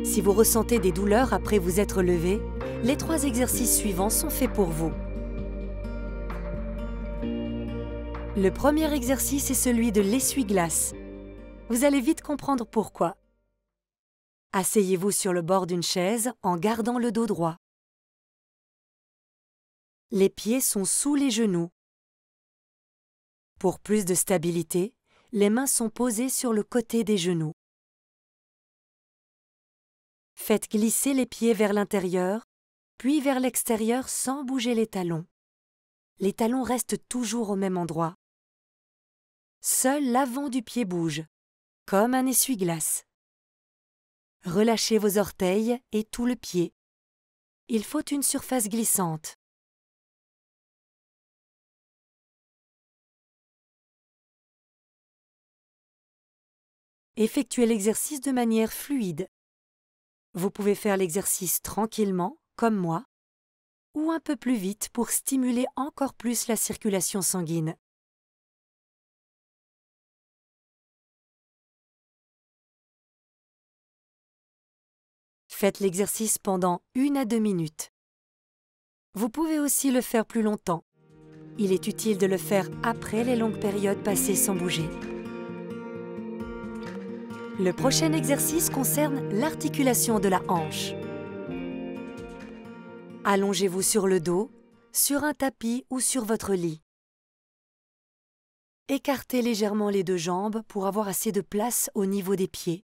Si vous ressentez des douleurs après vous être levé, les 3 exercices suivants sont faits pour vous. Le premier exercice est celui de l'essuie-glace. Vous allez vite comprendre pourquoi. Asseyez-vous sur le bord d'une chaise en gardant le dos droit. Les pieds sont sous les genoux. Pour plus de stabilité, les mains sont posées sur le côté des genoux. Faites glisser les pieds vers l'intérieur, puis vers l'extérieur sans bouger les talons. Les talons restent toujours au même endroit. Seul l'avant du pied bouge, comme un essuie-glace. Relâchez vos orteils et tout le pied. Il faut une surface glissante. Effectuez l'exercice de manière fluide. Vous pouvez faire l'exercice tranquillement, comme moi, ou un peu plus vite pour stimuler encore plus la circulation sanguine. Faites l'exercice pendant 1 à 2 minutes. Vous pouvez aussi le faire plus longtemps. Il est utile de le faire après les longues périodes passées sans bouger. Le prochain exercice concerne l'articulation de la hanche. Allongez-vous sur le dos, sur un tapis ou sur votre lit. Écartez légèrement les 2 jambes pour avoir assez de place au niveau des pieds.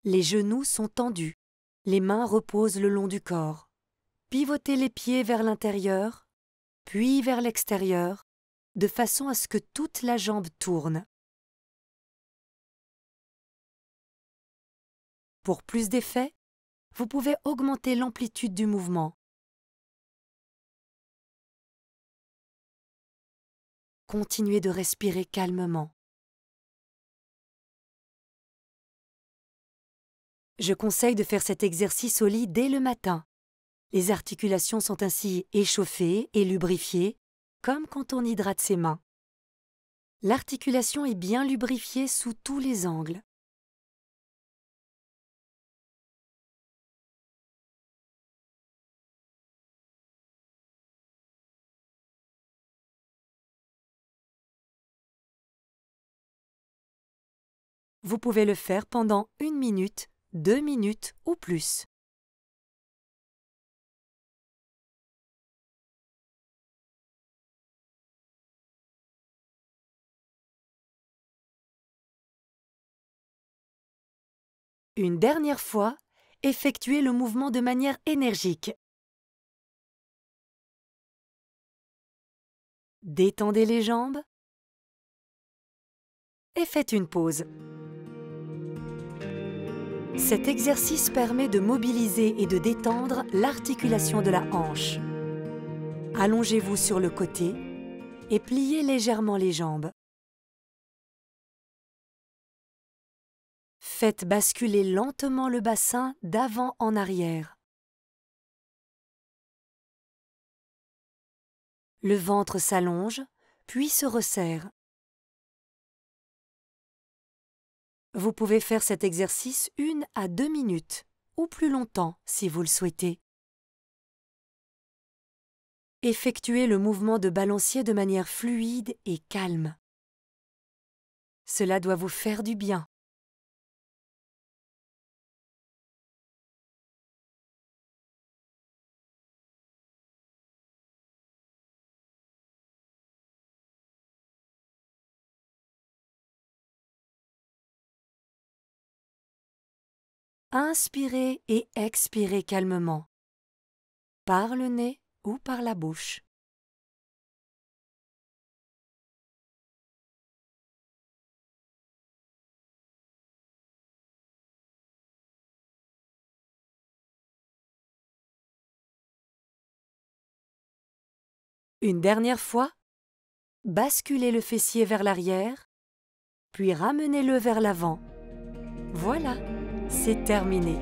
Les genoux sont tendus, les mains reposent le long du corps. Pivotez les pieds vers l'intérieur, puis vers l'extérieur, de façon à ce que toute la jambe tourne. Pour plus d'effet, vous pouvez augmenter l'amplitude du mouvement. Continuez de respirer calmement. Je conseille de faire cet exercice au lit dès le matin. Les articulations sont ainsi échauffées et lubrifiées, comme quand on hydrate ses mains. L'articulation est bien lubrifiée sous tous les angles. Vous pouvez le faire pendant 1 minute, 2 minutes ou plus. Une dernière fois, effectuez le mouvement de manière énergique. Détendez les jambes et faites une pause. Cet exercice permet de mobiliser et de détendre l'articulation de la hanche. Allongez-vous sur le côté et pliez légèrement les jambes. Faites basculer lentement le bassin d'avant en arrière. Le ventre s'allonge, puis se resserre. Vous pouvez faire cet exercice 1 à 2 minutes, ou plus longtemps si vous le souhaitez. Effectuez le mouvement de balancier de manière fluide et calme. Cela doit vous faire du bien. Inspirez et expirez calmement, par le nez ou par la bouche. Une dernière fois, basculez le fessier vers l'arrière, puis ramenez-le vers l'avant. Voilà, c'est terminé.